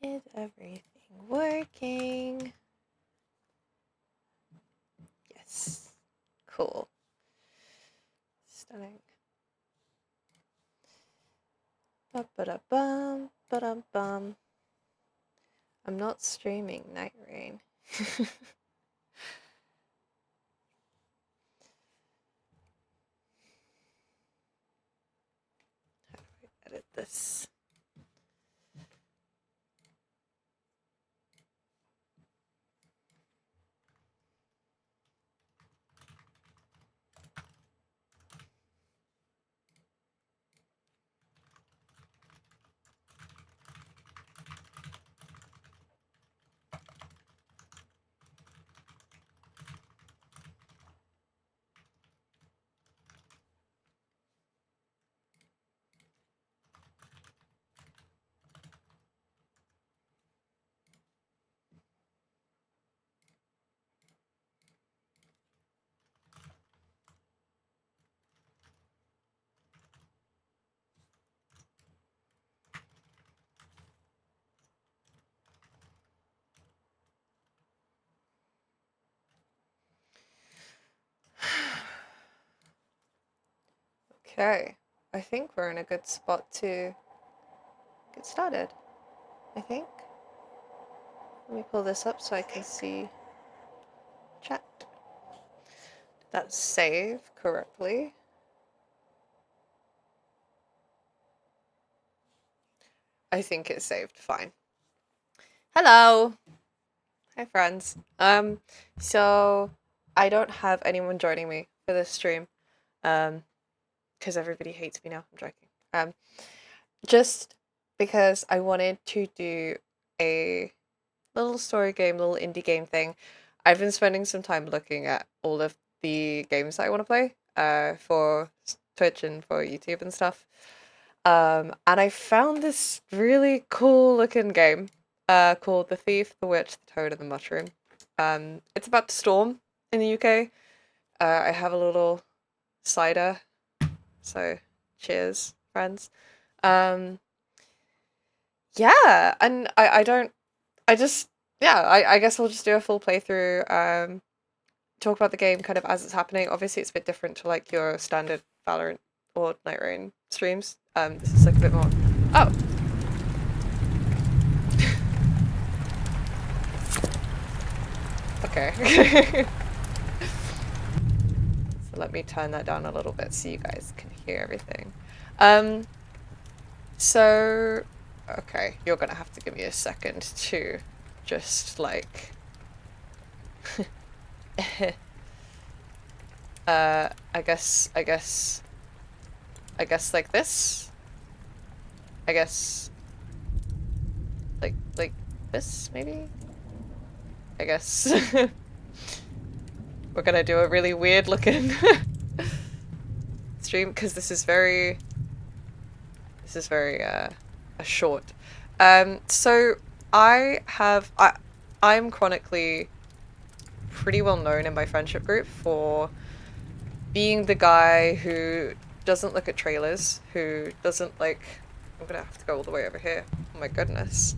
Is everything working? Yes. Cool. Stunning. Ba-ba-da-bum, ba-dum-bum. I'm not streaming Night Rain. How do I edit this? Okay, I think we're in a good spot to get started. I think. Let me pull this up so I can see chat. Did that save correctly? I think it saved fine. Hello! Hi friends. So I don't have anyone joining me for this stream. Because everybody hates me now. I'm joking. Just because I wanted to do a little story game, little indie game thing. I've been spending some time looking at all of the games that I want to play, for Twitch and for YouTube and stuff. And I found this really cool looking game, called The Thief, the Witch, the Toad, and the Mushroom. It's about to storm in the UK. I have a little cider, so cheers, friends. Um, yeah, and I don't, I just, yeah, I guess we'll just do a full playthrough, talk about the game kind of as it's happening. Obviously, it's a bit different to like your standard Valorant or Night Rain streams. This is like a bit more. Oh, okay. So let me turn that down a little bit so you guys can hear everything. Um, so, okay, you're gonna have to give me a second to just like. I guess like this. I guess like this maybe. I guess we're gonna do a really weird looking stream because this is very a short. So I'm chronically pretty well known in my friendship group for being the guy who doesn't look at trailers, who doesn't like. I'm gonna have to go all the way over here. Oh my goodness.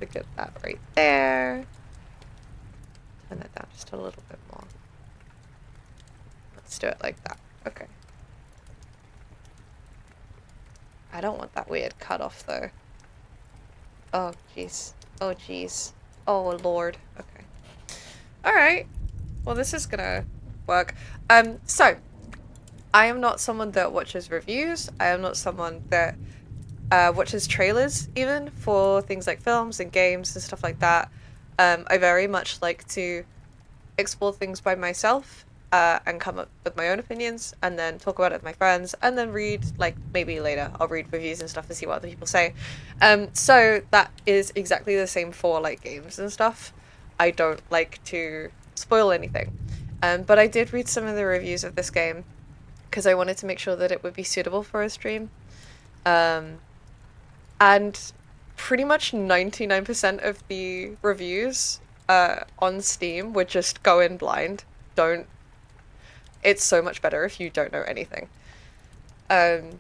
Look at that right there. Turn that down just a little bit more. Let's do it like that. Okay. I don't want that weird cutoff though. Oh jeez. Oh jeez. Oh lord. Okay. Alright. Well, this is gonna work. So I am not someone that watches reviews. I am not someone that watches trailers even for things like films and games and stuff like that. I very much like to explore things by myself, and come up with my own opinions and then talk about it with my friends and then read, like, maybe later I'll read reviews and stuff to see what other people say. So that is exactly the same for like games and stuff. I don't like to spoil anything. But I did read some of the reviews of this game because I wanted to make sure that it would be suitable for a stream. Um, and pretty much 99% of the reviews on Steam would just go in blind. Don't. It's so much better if you don't know anything. Um,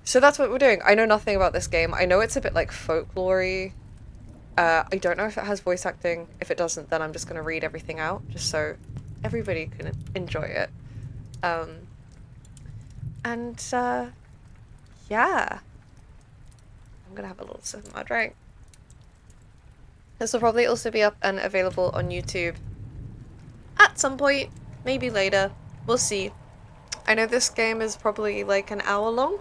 So that's what we're doing. I know nothing about this game. I know it's a bit like folklore-y. I don't know if it has voice acting. If it doesn't, then I'm just going to read everything out, just so everybody can enjoy it. And, yeah. I'm going to have a little sip of my drink. This will probably also be up and available on YouTube at some point. Maybe later. We'll see. I know this game is probably like an hour long.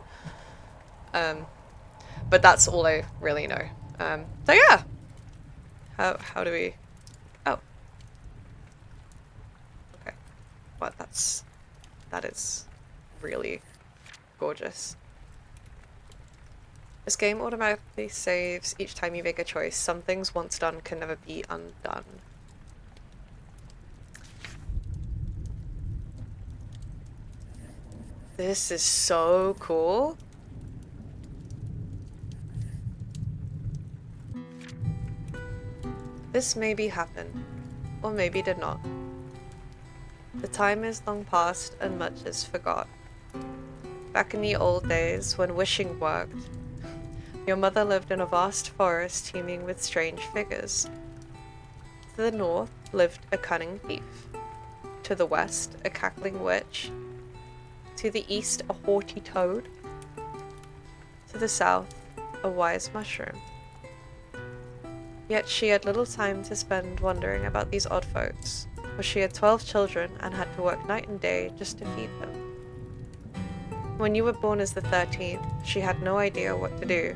But that's all I really know. So yeah. How do we... Oh. Okay. Well, that is really gorgeous. This game automatically saves each time you make a choice. Some things once done can never be undone. This is so cool. This maybe happened, or maybe did not. The time is long past and much is forgot. Back in the old days, when wishing worked, your mother lived in a vast forest teeming with strange figures. To the north lived a cunning thief. To the west, a cackling witch. To the east, a haughty toad. To the south, a wise mushroom. Yet she had little time to spend wondering about these odd folks, for she had 12 children and had to work night and day just to feed them. When you were born as the 13th, she had no idea what to do.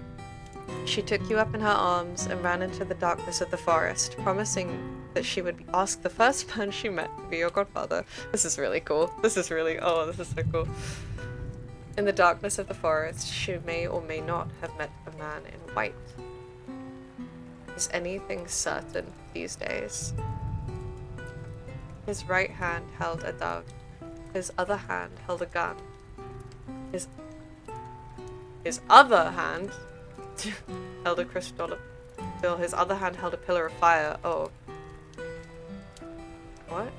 She took you up in her arms and ran into the darkness of the forest, promising that she would ask the first man she met to be your godfather. This is really cool. This is so cool. In the darkness of the forest, she may or may not have met a man in white. Is anything certain these days? His right hand held a dove. His other hand held a gun. His other hand held a crisp dollar bill. His other hand held a pillar of fire. Oh. What?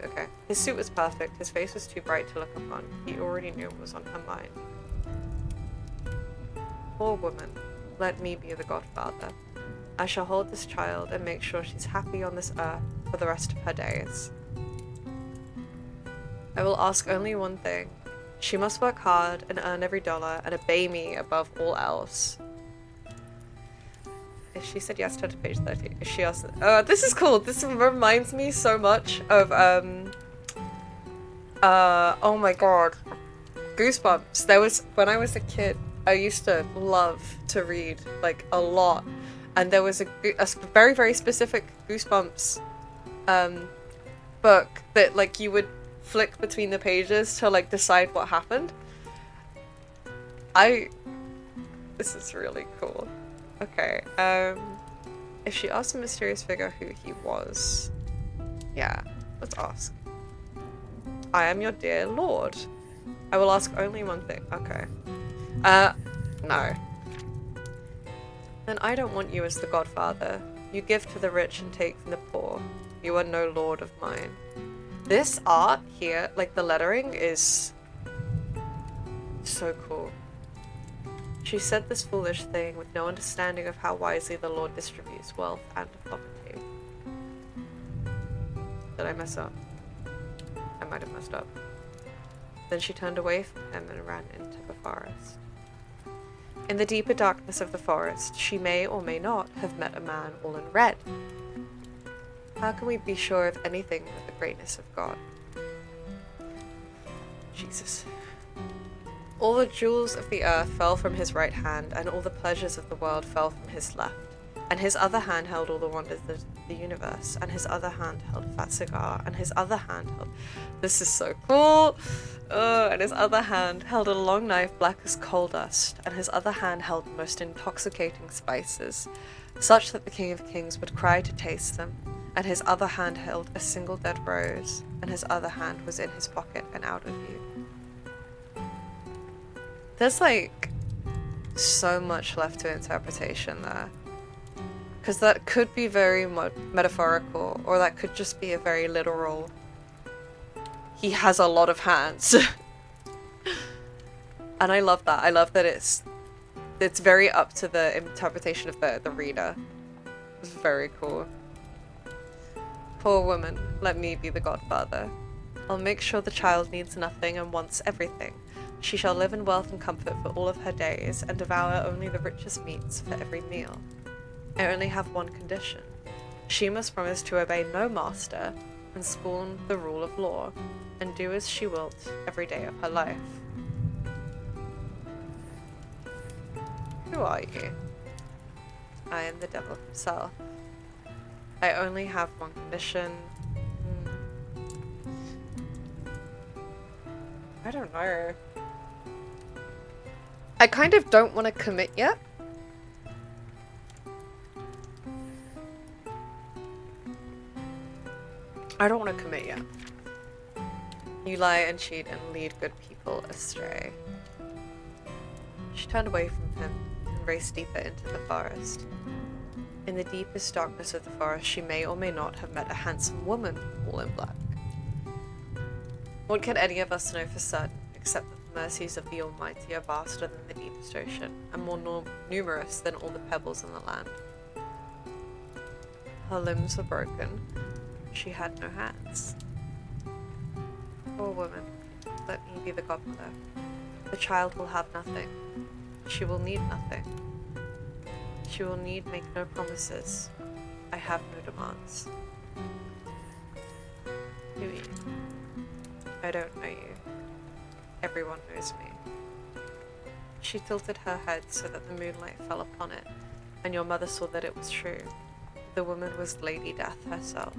Okay. His suit was perfect. His face was too bright to look upon. He already knew what was on her mind. Poor woman. Let me be the godfather. I shall hold this child and make sure she's happy on this earth for the rest of her days. I will ask only one thing. She must work hard and earn every dollar and obey me above all else. If she said yes, turn to page 30. If she asked... this is cool. This reminds me so much of, oh my god. Goosebumps. There was... When I was a kid, I used to love to read, like, a lot. And there was a very, very specific Goosebumps book that, like, you would flick between the pages to, like, decide what happened. This is really cool. Okay, if she asked a mysterious figure who he was... Yeah, let's ask. I am your dear lord. I will ask only one thing. Okay. No. Then I don't want you as the godfather. You give to the rich and take from the poor. You are no lord of mine. This art here, like the lettering, is so cool. She said this foolish thing with no understanding of how wisely the Lord distributes wealth and poverty. Did I mess up? I might have messed up. Then she turned away from him and ran into the forest. In the deeper darkness of the forest, she may or may not have met a man all in red. How can we be sure of anything with the greatness of God? Jesus. All the jewels of the earth fell from his right hand, and all the pleasures of the world fell from his left. And his other hand held all the wonders of the universe, and his other hand held a fat cigar, and his other hand held... This is so cool! And his other hand held a long knife black as coal dust, and his other hand held the most intoxicating spices, such that the King of Kings would cry to taste them, and his other hand held a single dead rose, and his other hand was in his pocket and out of view. There's, like, so much left to interpretation there. Because that could be very metaphorical, or that could just be a very literal... He has a lot of hands. And I love that. I love that it's very up to the interpretation of the reader. It's very cool. Poor woman, let me be the godfather. I'll make sure the child needs nothing and wants everything. She shall live in wealth and comfort for all of her days, and devour only the richest meats for every meal. I only have one condition. She must promise to obey no master, and scorn the rule of law, and do as she wilt every day of her life. Who are you? I am the devil himself. I only have one condition. I don't know. I kind of don't want to commit yet. I don't want to commit yet. You lie and cheat and lead good people astray. She turned away from him and raced deeper into the forest. In the deepest darkness of the forest, she may or may not have met a handsome woman, all in black. What can any of us know for certain, except that the mercies of the Almighty are vaster than the deepest ocean, and more numerous than all the pebbles in the land? Her limbs were broken. She had no hands. Poor woman, let me be the godmother. The child will have nothing. She will need nothing. She will need make no promises. I have no demands. Who are you? I don't know you. Everyone knows me. She tilted her head so that the moonlight fell upon it, and your mother saw that it was true. The woman was Lady Death herself.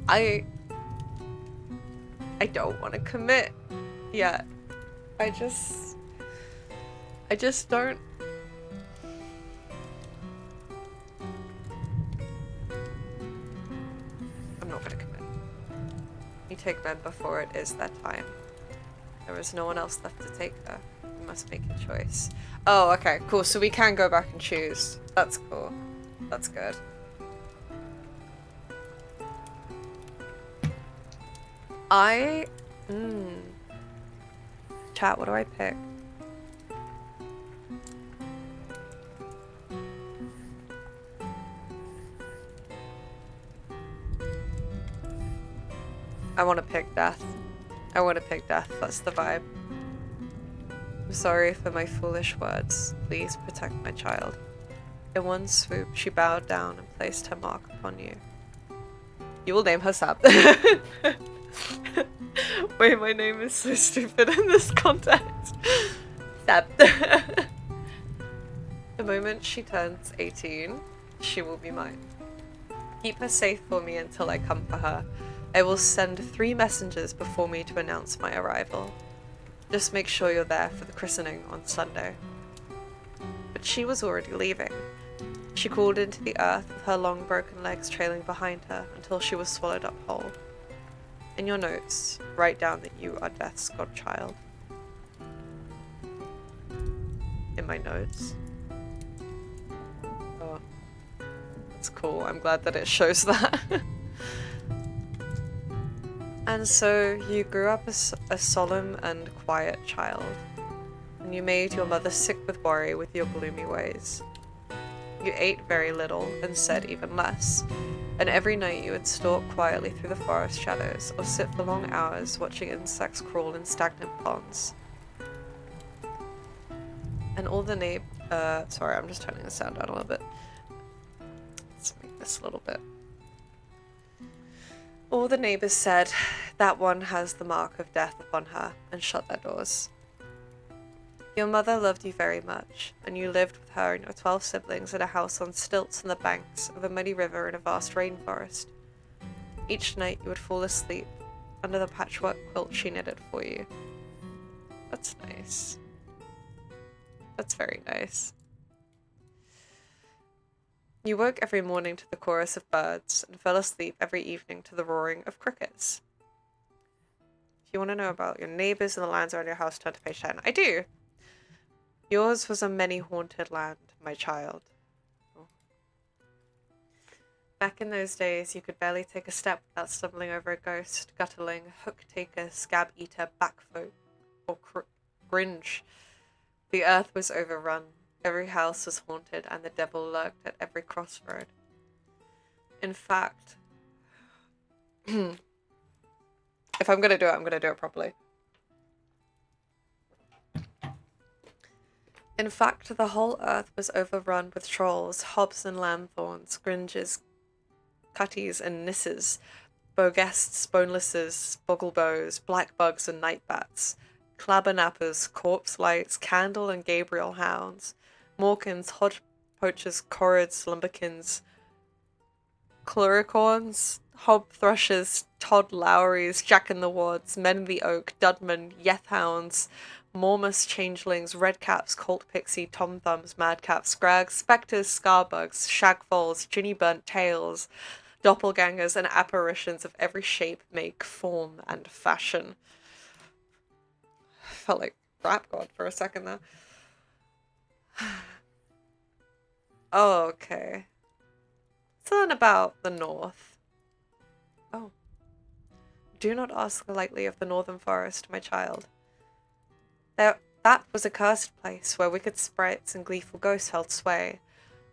I don't want to commit yet. I just don't. I'm not gonna commit. You take men before it is that time. There is no one else left to take her. You must make your choice. Oh, okay, cool. So we can go back and choose. That's cool. That's good. Chat, what do I pick? I want to pick death. I want to pick death. That's the vibe. I'm sorry for my foolish words. Please protect my child. In one swoop, she bowed down and placed her mark upon you. You will name her Sab. Wait, my name is so stupid in this context. Sab. The moment she turns 18, she will be mine. Keep her safe for me until I come for her. I will send 3 messengers before me to announce my arrival. Just make sure you're there for the christening on Sunday. But she was already leaving. She crawled into the earth with her long broken legs trailing behind her until she was swallowed up whole. In your notes, write down that you are Death's godchild. In my notes. Oh, that's cool. I'm glad that it shows that. And so you grew up as a solemn and quiet child, and you made your mother sick with worry with your gloomy ways. You ate very little and said even less, and every night you would stalk quietly through the forest shadows or sit for long hours watching insects crawl in stagnant ponds. And all the sorry, I'm just turning the sound down a little bit. Let's make this a little bit. All the neighbors said, that one has the mark of death upon her, and shut their doors. Your mother loved you very much, and you lived with her and your 12 siblings in a house on stilts on the banks of a muddy river in a vast rainforest. Each night you would fall asleep under the patchwork quilt she knitted for you. That's nice. That's very nice. You woke every morning to the chorus of birds and fell asleep every evening to the roaring of crickets. If you want to know about your neighbors and the lands around your house, turn to page 10. I do! Yours was a many-haunted land, my child. Back in those days, you could barely take a step without stumbling over a ghost, gutterling, hook-taker, scab-eater, backfoot, or gringe. The earth was overrun. Every house was haunted, and the devil lurked at every crossroad. In fact, if I'm gonna do it, I'm gonna do it properly. In fact, the whole earth was overrun with trolls, hobs and lanthorns, gringes, cutties and nisses, boguests, bonelesses, bogglebows, black bugs and night bats, clabbernappers, corpse lights, candle and Gabriel hounds, Morkins, hodgepoachers, corrids, lumberkins, cluricorns, hob thrushes, Todd Lowrys, Jack in the Wads, Men in the Oak, Dudman, Yethhounds, Mormus changelings, redcaps, colt pixie, tom-thumbs, madcaps, scrags, spectres, scarbugs, shagfalls, ginny burnt tails, doppelgangers, and apparitions of every shape, make, form, and fashion. Felt like rap god for a second there. Oh, okay. Let's learn about the north. Oh. Do not ask lightly of the northern forest, my child. That was a cursed place where wicked sprites and gleeful ghosts held sway.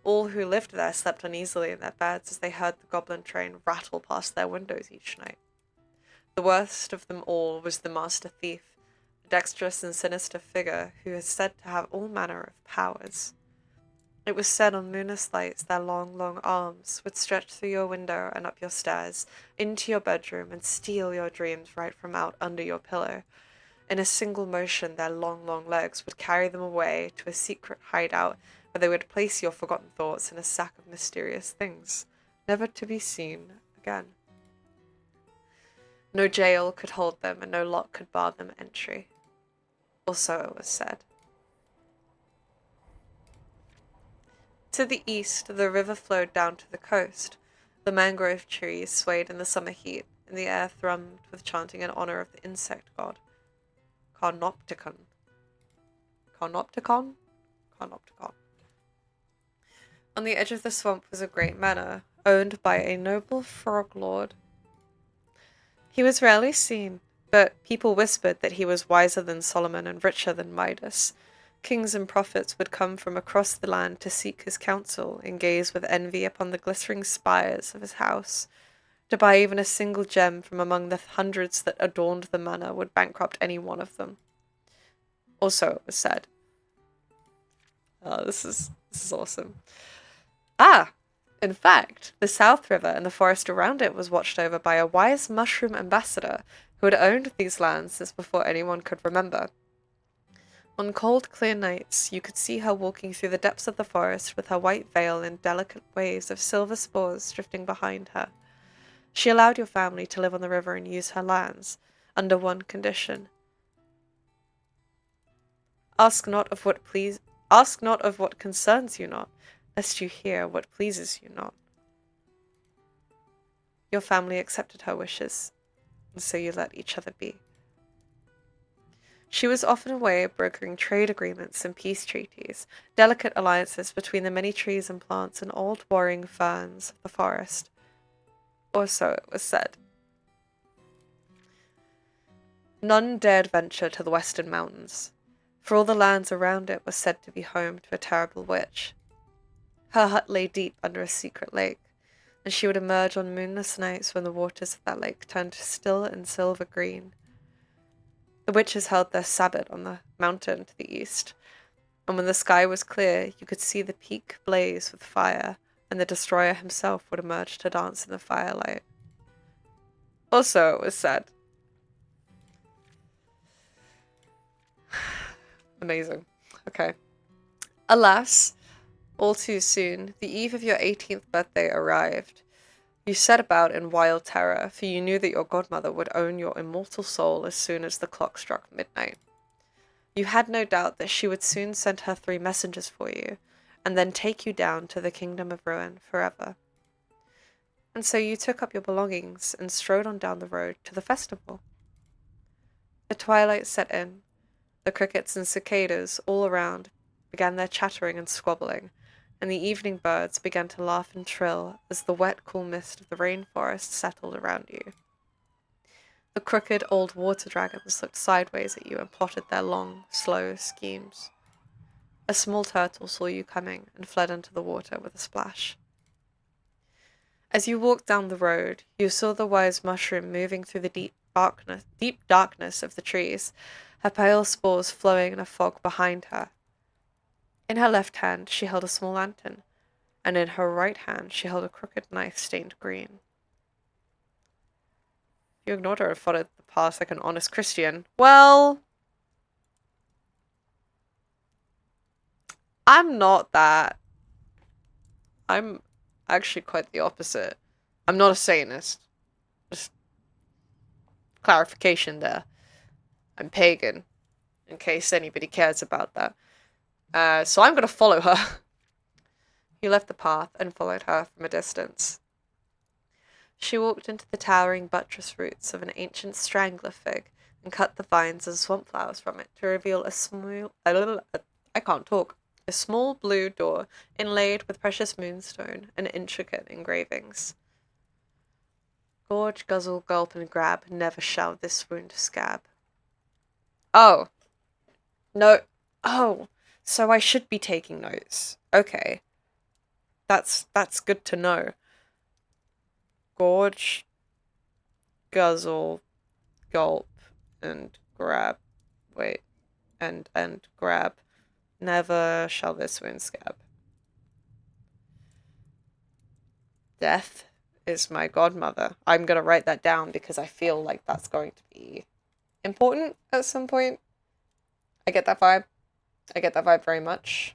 All who lived there slept uneasily in their beds as they heard the goblin train rattle past their windows each night. The worst of them all was the master thief, a dexterous and sinister figure who is said to have all manner of powers. It was said on moonless nights their long, long arms would stretch through your window and up your stairs, into your bedroom, and steal your dreams right from out under your pillow. In a single motion, their long, long legs would carry them away to a secret hideout where they would place your forgotten thoughts in a sack of mysterious things, never to be seen again. No jail could hold them, and no lock could bar them entry. Or so it was said. To the east, the river flowed down to the coast. The mangrove trees swayed in the summer heat, and the air thrummed with chanting in honor of the insect god, Carnopticon. Carnopticon? Carnopticon. On the edge of the swamp was a great manor, owned by a noble frog lord. He was rarely seen, but people whispered that he was wiser than Solomon and richer than Midas. Kings and prophets would come from across the land to seek his counsel and gaze with envy upon the glittering spires of his house. To buy even a single gem from among the hundreds that adorned the manor would bankrupt any one of them. Also, it was said. Oh, this is awesome. In fact, the South River and the forest around it was watched over by a wise mushroom ambassador who had owned these lands since before anyone could remember. On cold, clear nights, you could see her walking through the depths of the forest with her white veil in delicate waves of silver spores drifting behind her. She allowed your family to live on the river and use her lands, under one condition. Ask not of what concerns you not, lest you hear what pleases you not. Your family accepted her wishes, and so you let each other be. She was often away brokering trade agreements and peace treaties, delicate alliances between the many trees and plants and old warring ferns of the forest. Or so it was said. None dared venture to the western mountains, for all the lands around it were said to be home to a terrible witch. Her hut lay deep under a secret lake, and she would emerge on moonless nights when the waters of that lake turned still and silver green. The witches held their sabbat on the mountain to the east, and when the sky was clear, you could see the peak blaze with fire, and the destroyer himself would emerge to dance in the firelight. Also, it was said. Amazing. Okay. Alas, all too soon, the eve of your 18th birthday arrived. You set about in wild terror, for you knew that your godmother would own your immortal soul as soon as the clock struck midnight. You had no doubt that she would soon send her 3 messengers for you, and then take you down to the kingdom of ruin forever. And so you took up your belongings and strode on down the road to the festival. The twilight set in. The crickets and cicadas all around began their chattering and squabbling. and the evening birds began to laugh and trill as the wet, cool mist of the rainforest settled around you. The crooked old water dragons looked sideways at you and plotted their long, slow schemes. A small turtle saw you coming and fled into the water with a splash. As you walked down the road, you saw the wise mushroom moving through the deep darkness of the trees, her pale spores flowing in a fog behind her. In her left hand, she held a small lantern, and in her right hand, she held a crooked knife stained green. You ignored her and followed the path like an honest Christian. Well, I'm not that. I'm actually quite the opposite. I'm not a Satanist. Just clarification there. I'm pagan, in case anybody cares about that. So I'm gonna follow her. He left the path and followed her from a distance. She walked into the towering buttress roots of an ancient strangler fig and cut the vines and swamp flowers from it to reveal a small blue door inlaid with precious moonstone and intricate engravings. Gorge, guzzle, gulp, and grab, never shall this wound scab. Oh. No. Oh. So I should be taking notes. Okay. That's good to know. Gorge, guzzle, gulp, and grab. Wait. And grab. Never shall this wound scab. Death is my godmother. I'm gonna write that down because I feel like that's going to be important at some point. I get that vibe. I get that vibe very much.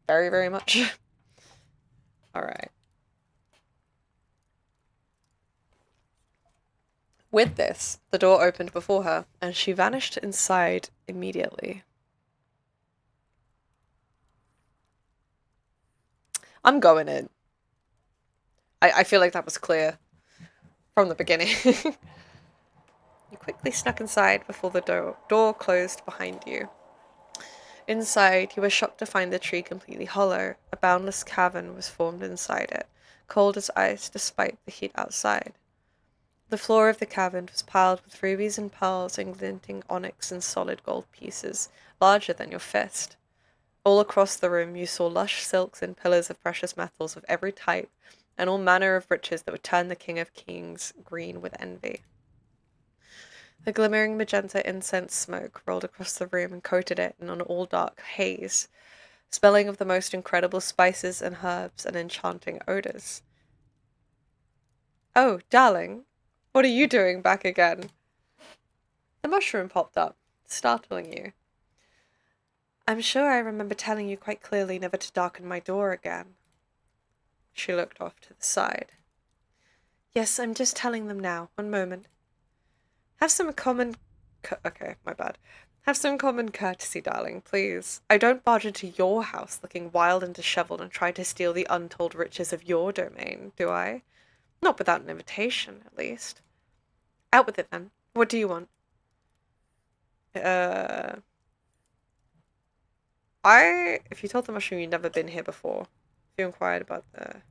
Very, very much. Alright. With this, the door opened before her, and she vanished inside immediately. I'm going in. I feel like that was clear from the beginning. You quickly snuck inside before the door closed behind you. Inside, you were shocked to find the tree completely hollow. A boundless cavern was formed inside it, cold as ice despite the heat outside. The floor of the cavern was piled with rubies and pearls and glinting onyx and solid gold pieces, larger than your fist. All across the room you saw lush silks and pillars of precious metals of every type, and all manner of riches that would turn the King of Kings green with envy. The glimmering magenta incense smoke rolled across the room and coated it in an all-dark haze, smelling of the most incredible spices and herbs and enchanting odors. Oh, darling, what are you doing back again? The mushroom popped up, startling you. I'm sure I remember telling you quite clearly never to darken my door again. She looked off to the side. Yes, I'm just telling them now. One moment. Have some common... okay, my bad. Have some common courtesy, darling, please. I don't barge into your house looking wild and disheveled and try to steal the untold riches of your domain, do I? Not without an invitation, at least. Out with it, then. What do you want? If you told the mushroom you'd never been here before, if you inquired about the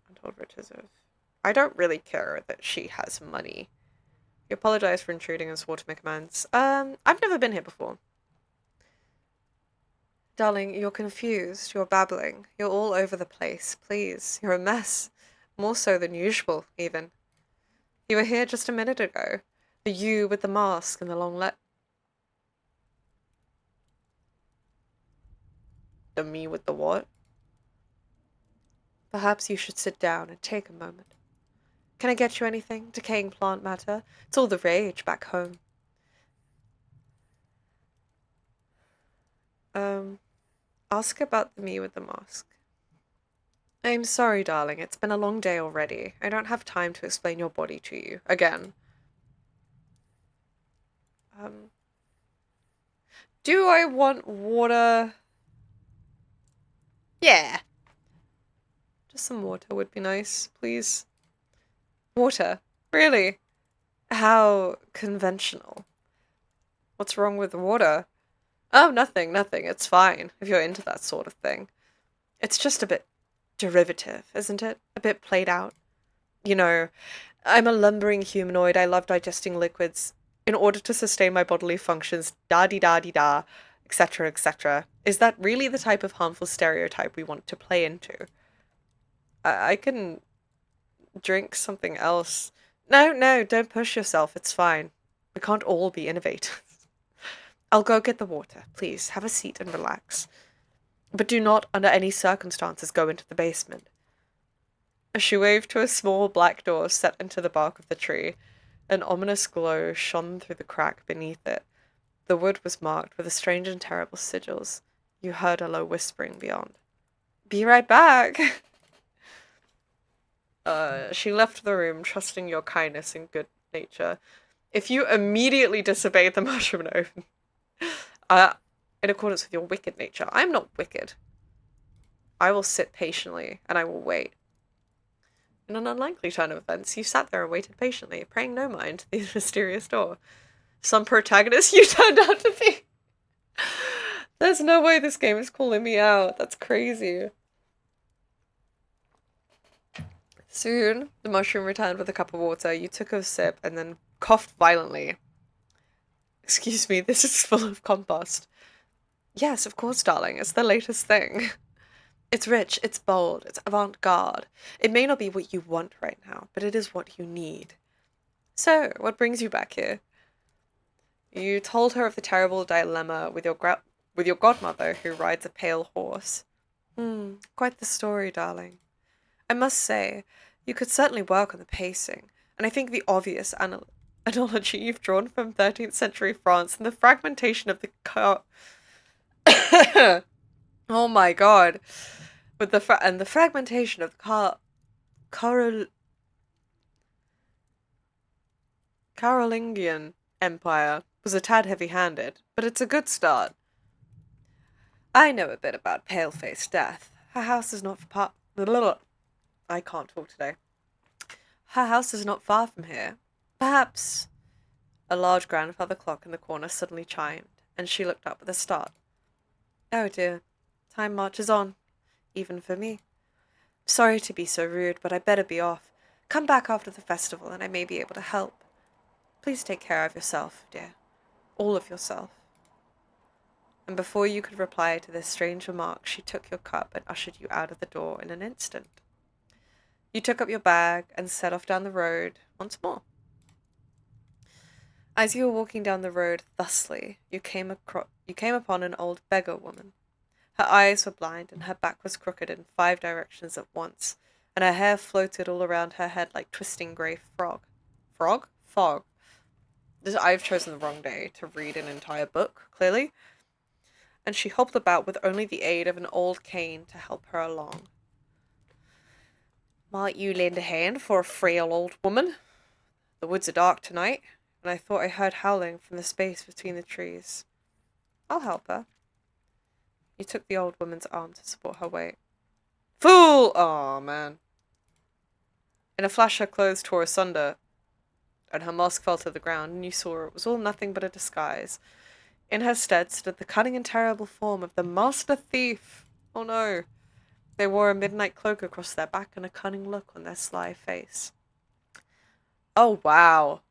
untold riches of... I don't really care that she has money. You apologized for intruding and swore to make amends. I've never been here before. Darling, you're confused, you're babbling, you're all over the place, please. You're a mess. More so than usual, even. You were here just a minute ago. The you with the mask and the long The me with the what? Perhaps you should sit down and take a moment. Can I get you anything? Decaying plant matter? It's all the rage back home. Ask about the me with the mask. I'm sorry, darling. It's been a long day already. I don't have time to explain your body to you. Again. Do I want water? Yeah. Just some water would be nice, please. Water? Really? How conventional. What's wrong with water? Oh, nothing, nothing. It's fine if you're into that sort of thing. It's just a bit derivative, isn't it? A bit played out. You know, I'm a lumbering humanoid. I love digesting liquids in order to sustain my bodily functions, da di da di da, etc., etc. Is that really the type of harmful stereotype we want to play into? I can drink something else. No, no, don't push yourself. It's fine. We can't all be innovators. I'll go get the water. Please, have a seat and relax. But do not, under any circumstances, go into the basement. She waved to a small black door set into the bark of the tree. An ominous glow shone through the crack beneath it. The wood was marked with strange and terrible sigils. You heard a low whispering beyond. Be right back! She left the room, trusting your kindness and good nature. If you immediately disobeyed the mushroom oath, in accordance with your wicked nature, I am not wicked. I will sit patiently, and I will wait. In an unlikely turn of events, you sat there and waited patiently, paying no mind to the mysterious door. Some protagonist you turned out to be. There's no way this game is calling me out. That's crazy. Soon, the mushroom returned with a cup of water. You took a sip and then coughed violently. Excuse me, this is full of compost. Yes, of course, darling. It's the latest thing. It's rich, it's bold, it's avant-garde. It may not be what you want right now, but it is what you need. So, what brings you back here? You told her of the terrible dilemma with your godmother who rides a pale horse. Quite the story, darling. I must say, you could certainly work on the pacing, and I think the obvious analogy you've drawn from 13th century France and the fragmentation of the oh my god. With the fragmentation of the Carolingian Empire was a tad heavy-handed, but it's a good start. I know a bit about pale-faced death. Her house is not far. I can't talk today. Her house is not far from here. Perhaps. A large grandfather clock in the corner suddenly chimed, and she looked up with a start. Oh dear, time marches on, even for me. Sorry to be so rude, but I better be off. Come back after the festival, and I may be able to help. Please take care of yourself, dear. All of yourself. And before you could reply to this strange remark, she took your cup and ushered you out of the door in an instant. You took up your bag and set off down the road once more. As you were walking down the road thusly, you came upon an old beggar woman. Her eyes were blind, and her back was crooked in 5 directions at once, and her hair floated all around her head like twisting grey fog. I've chosen the wrong day to read an entire book, clearly. And she hobbled about with only the aid of an old cane to help her along. Might you lend a hand for a frail old woman? The woods are dark tonight, and I thought I heard howling from the space between the trees. I'll help her. You took the old woman's arm to support her weight. Fool! Oh, man. In a flash her clothes tore asunder, and her mask fell to the ground, and you saw it was all nothing but a disguise. In her stead stood the cunning and terrible form of the master thief. Oh no. They wore a midnight cloak across their back and a cunning look on their sly face. Oh, wow.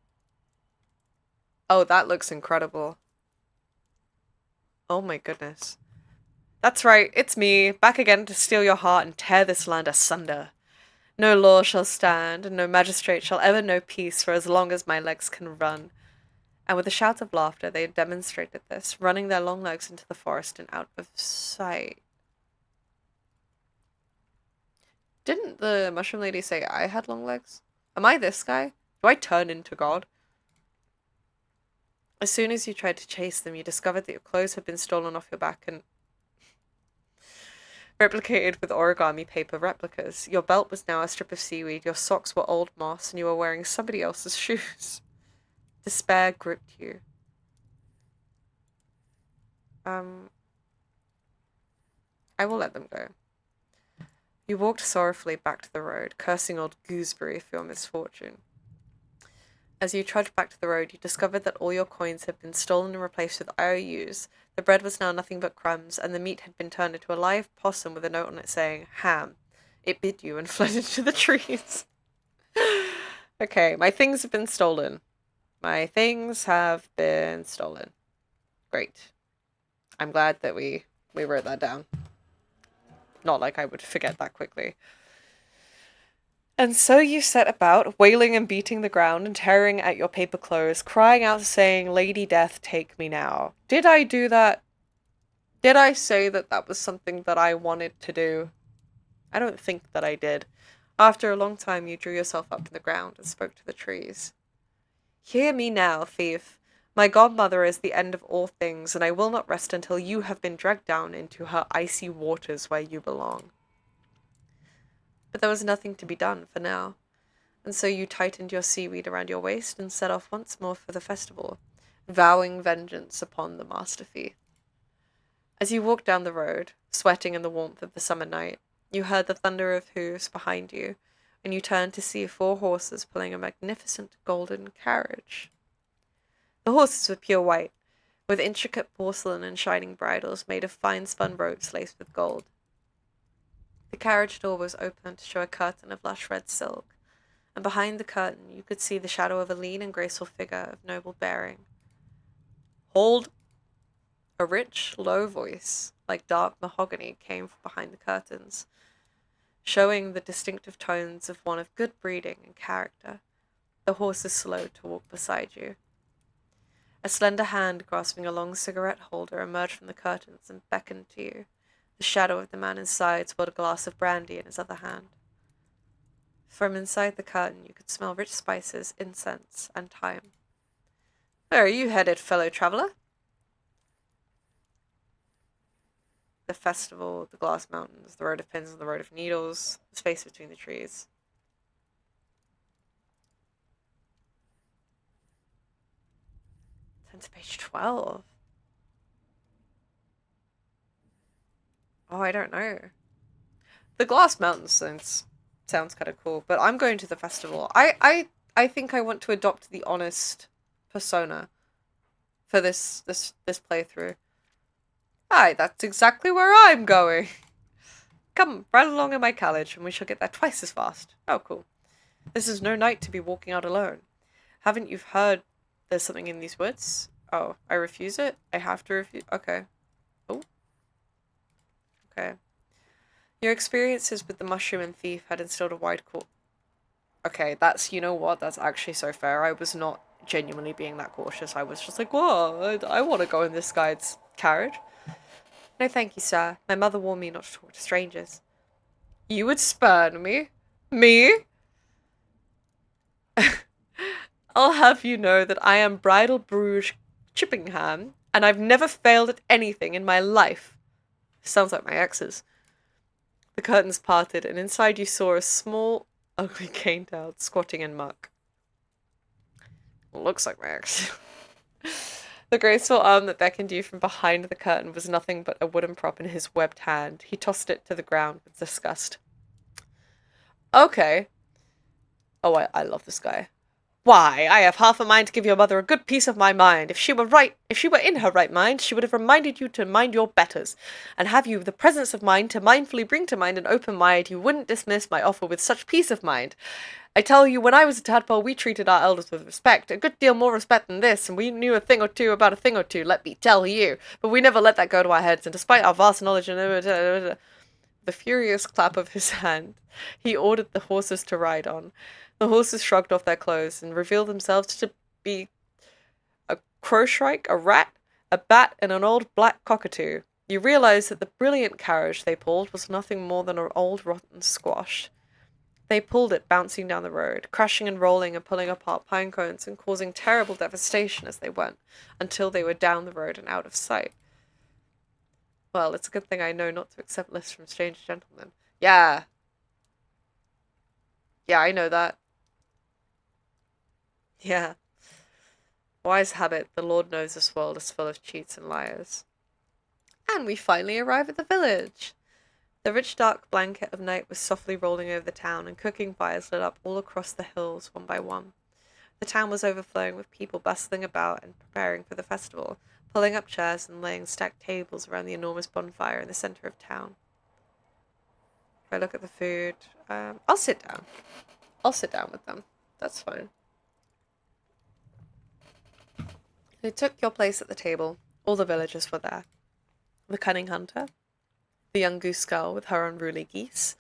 Oh, that looks incredible. Oh my goodness. That's right, it's me, back again to steal your heart and tear this land asunder. No law shall stand, and no magistrate shall ever know peace for as long as my legs can run. And with a shout of laughter they demonstrated this, running their long legs into the forest and out of sight. Didn't the mushroom lady say I had long legs? Am I this guy? Do I turn into God? As soon as you tried to chase them, you discovered that your clothes had been stolen off your back and replicated with origami paper replicas. Your belt was now a strip of seaweed, your socks were old moss, and you were wearing somebody else's shoes. Despair gripped you. I will let them go. You walked sorrowfully back to the road, cursing old Gooseberry for your misfortune. As you trudge back to the road, you discover that all your coins had been stolen and replaced with IOUs. The bread was now nothing but crumbs, and the meat had been turned into a live possum with a note on it saying, ham. It bit you and fled into the trees. Okay, my things have been stolen. My things have been stolen. Great. I'm glad that we wrote that down. Not like I would forget that quickly. And so you set about, wailing and beating the ground and tearing at your paper clothes, crying out saying, Lady Death, take me now. Did I do that? Did I say that that was something that I wanted to do? I don't think that I did. After a long time, you drew yourself up from the ground and spoke to the trees. Hear me now, thief. My godmother is the end of all things, and I will not rest until you have been dragged down into her icy waters where you belong. But there was nothing to be done for now, and so you tightened your seaweed around your waist and set off once more for the festival, vowing vengeance upon the Master Thief. As you walked down the road, sweating in the warmth of the summer night, you heard the thunder of hooves behind you, and you turned to see 4 horses pulling a magnificent golden carriage. The horses were pure white, with intricate porcelain and shining bridles made of fine-spun ropes laced with gold. The carriage door was open to show a curtain of lush red silk, and behind the curtain you could see the shadow of a lean and graceful figure of noble bearing. Hold! A rich, low voice, like dark mahogany, came from behind the curtains, showing the distinctive tones of one of good breeding and character. The horses slowed to walk beside you. A slender hand grasping a long cigarette holder emerged from the curtains and beckoned to you. The shadow of the man inside swelled a glass of brandy in his other hand. From inside the curtain you could smell rich spices, incense, and thyme. Where are you headed, fellow traveller? The festival, the glass mountains, the road of pins and the road of needles, the space between the trees. Turn to page 12. Oh, I don't know. The glass mountains sounds kind of cool, but I'm going to the festival. I think I want to adopt the honest persona for this playthrough. Aye, that's exactly where I'm going. Come, ride along in my carriage, and we shall get there twice as fast. Oh, cool. This is no night to be walking out alone. Haven't you heard there's something in these woods? Oh, I refuse it? I have to refuse? Okay. Oh. Okay. Your experiences with the mushroom and thief had instilled a wide court. Okay, that's, you know what, that's actually so fair. I was not genuinely being that cautious. I was just like, whoa, I want to go in this guy's carriage. No, thank you, sir. My mother warned me not to talk to strangers. You would spurn me? Me? I'll have you know that I am Bridal Bruges Chippingham, and I've never failed at anything in my life. Sounds like my ex's. The curtains parted, and inside you saw a small, ugly cane-tailed squatting in muck. Looks like my ex. The graceful arm that beckoned you from behind the curtain was nothing but a wooden prop in his webbed hand. He tossed it to the ground with disgust. Okay. Oh, I love this guy. Why, I have half a mind to give your mother a good piece of my mind. If she were in her right mind, she would have reminded you to mind your betters, and have you the presence of mind to mindfully bring to mind an open mind, you wouldn't dismiss my offer with such peace of mind. I tell you, when I was a tadpole, we treated our elders with respect, a good deal more respect than this, and we knew a thing or two about a thing or two, let me tell you. But we never let that go to our heads, and despite our vast knowledge and the furious clap of his hand, he ordered the horses to ride on. The horses shrugged off their clothes and revealed themselves to be a crowshrike, a rat, a bat, and an old black cockatoo. You realized that the brilliant carriage they pulled was nothing more than an old rotten squash. They pulled it bouncing down the road, crashing and rolling and pulling apart pine cones and causing terrible devastation as they went, until they were down the road and out of sight. Well, it's a good thing I know not to accept lifts from strange gentlemen. Yeah. Yeah, I know that. Yeah. Wise habit, the Lord knows this world is full of cheats and liars. And we finally arrive at the village. The rich dark blanket of night was softly rolling over the town, and cooking fires lit up all across the hills one by one. The town was overflowing with people bustling about and preparing for the festival, pulling up chairs and laying stacked tables around the enormous bonfire in the centre of town. If I look at the food, I'll sit down. I'll sit down with them. That's fine. They took your place at the table. All the villagers were there. The cunning hunter, the young goose girl with her unruly geese,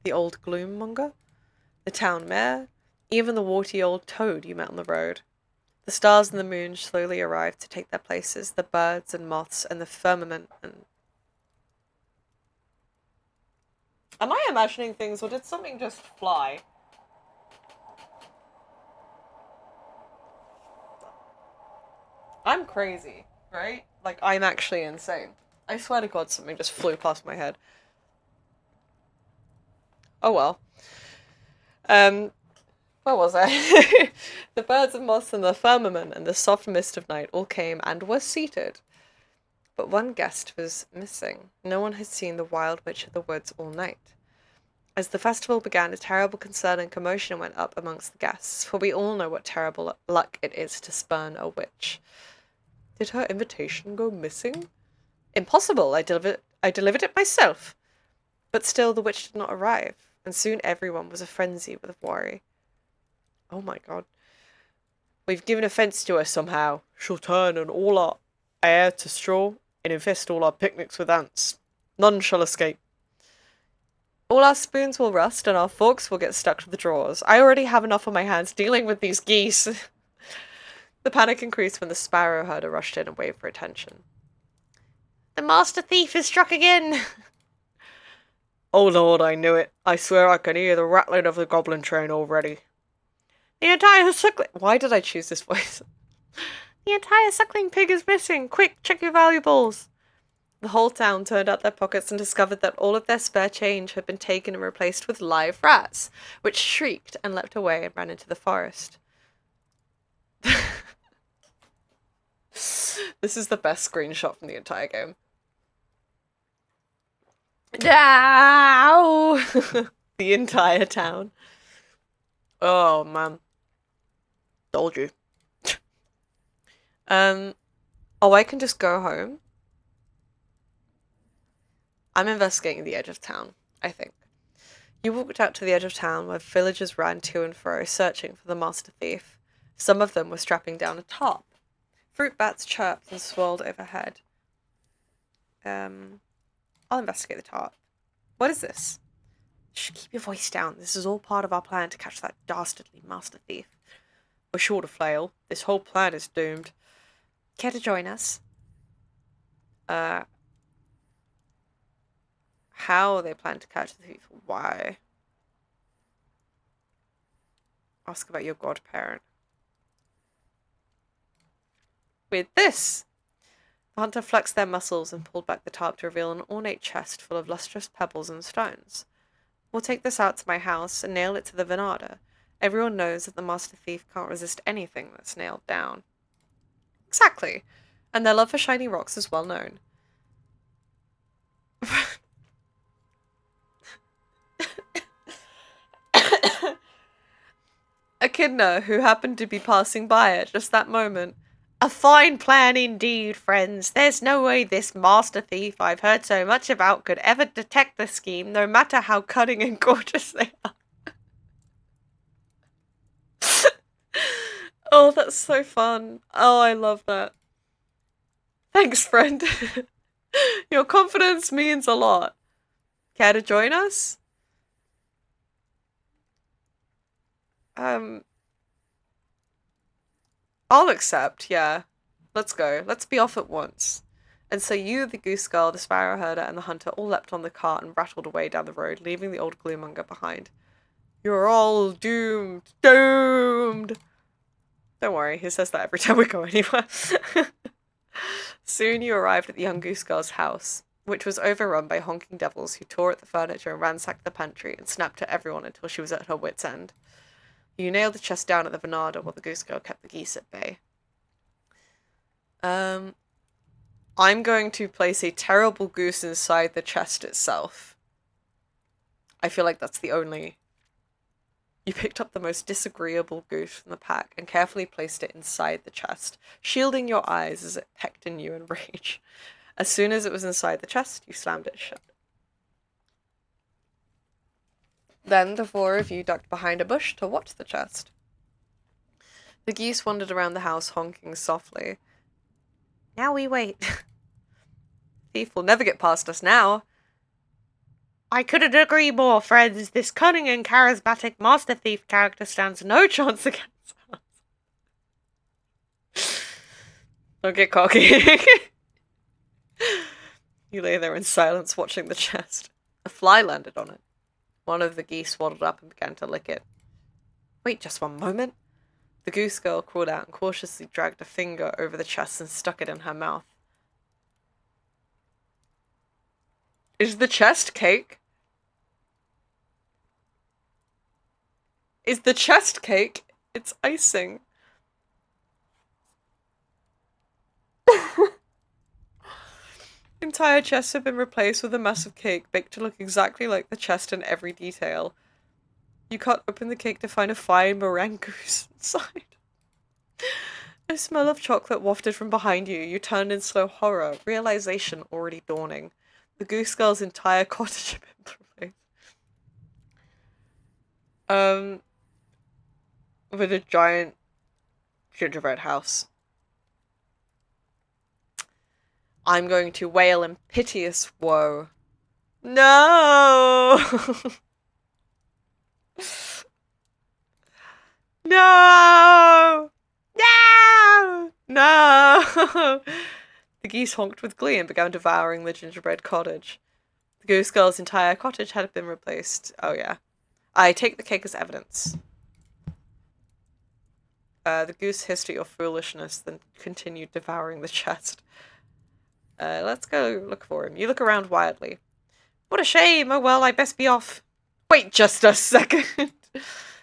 the old gloom-monger, the town mayor, even the warty old toad you met on the road. The stars and the moon slowly arrived to take their places, the birds and moths and the firmament and... Am I imagining things, or did something just fly? I'm crazy, right? Like, I'm actually insane. I swear to God, something just flew past my head. Oh well. Where was I? The birds and moths and the firmament and the soft mist of night all came and were seated. But one guest was missing. No one had seen the wild witch of the woods all night. As the festival began, a terrible concern and commotion went up amongst the guests, for we all know what terrible luck it is to spurn a witch. Did her invitation go missing? Impossible! I delivered it myself. But still the witch did not arrive, and soon everyone was a frenzy with worry. Oh my God. We've given offence to her somehow. She'll turn and all our air to straw and infest all our picnics with ants. None shall escape. All our spoons will rust and our forks will get stuck to the drawers. I already have enough on my hands dealing with these geese. The panic increased when the sparrow herder rushed in and waved for attention. The master thief is struck again! Oh Lord, I knew it. I swear I can hear the rattling of the goblin train already. The entire suckling... Why did I choose this voice? The entire suckling pig is missing. Quick, check your valuables. The whole town turned out their pockets and discovered that all of their spare change had been taken and replaced with live rats, which shrieked and leapt away and ran into the forest. This is the best screenshot from the entire game. Ow! The entire town. Oh, man. Told you. Oh, I can just go home. I'm investigating the edge of town, I think. You walked out to the edge of town where villagers ran to and fro, searching for the master thief. Some of them were strapping down a tarp. Fruit bats chirped and swirled overhead. I'll investigate the tarp. What is this? Shh, keep your voice down. This is all part of our plan to catch that dastardly master thief. We're sure to flail. This whole plan is doomed. Care to join us? How they plan to catch the thief? Why? Ask about your godparent. With this! The hunter flexed their muscles and pulled back the tarp to reveal an ornate chest full of lustrous pebbles and stones. We'll take this out to my house and nail it to the Venada. Everyone knows that the master thief can't resist anything that's nailed down. Exactly. And their love for shiny rocks is well known. Echidna, who happened to be passing by at just that moment. A fine plan indeed, friends. There's no way this master thief I've heard so much about could ever detect the scheme, no matter how cunning and gorgeous they are. Oh, that's so fun. Oh, I love that. Thanks, friend. Your confidence means a lot. Care to join us? I'll accept, yeah. Let's go. Let's be off at once. And so you, the goose girl, the sparrow herder, and the hunter all leapt on the cart and rattled away down the road, leaving the old gloommonger behind. You're all doomed. Doomed! Don't worry, he says that every time we go anywhere. Soon you arrived at the young goose girl's house, which was overrun by honking devils who tore at the furniture and ransacked the pantry and snapped at everyone until she was at her wit's end. You nailed the chest down at the Venada while the goose girl kept the geese at bay. I'm going to place a terrible goose inside the chest itself. I feel like that's the only... You picked up the most disagreeable goose from the pack and carefully placed it inside the chest, shielding your eyes as it pecked in you in rage. As soon as it was inside the chest, you slammed it shut. Then the four of you ducked behind a bush to watch the chest. The geese wandered around the house, honking softly. Now we wait. Thief will never get past us now. I couldn't agree more, friends. This cunning and charismatic Master Thief character stands no chance against us. Don't get cocky. You lay there in silence, watching the chest. A fly landed on it. One of the geese waddled up and began to lick it. Wait just one moment. The goose girl crawled out and cautiously dragged a finger over the chest and stuck it in her mouth. Is the chest cake? Is the chest cake? It's icing. Entire chests have been replaced with a massive cake, baked to look exactly like the chest in every detail. You cut open the cake to find a fine meringue goose inside. A smell of chocolate wafted from behind you. You turned in slow horror, realization already dawning. The goose girl's entire cottage had been replaced. With a giant gingerbread house. I'm going to wail in piteous woe. No! No! No! No! The geese honked with glee and began devouring the gingerbread cottage. The goose girl's entire cottage had been replaced. Oh yeah. I take the cake as evidence. The goose hissed at your foolishness, then continued devouring the chest. Let's go look for him. You look around wildly. What a shame! Oh well, I best be off. Wait just a second!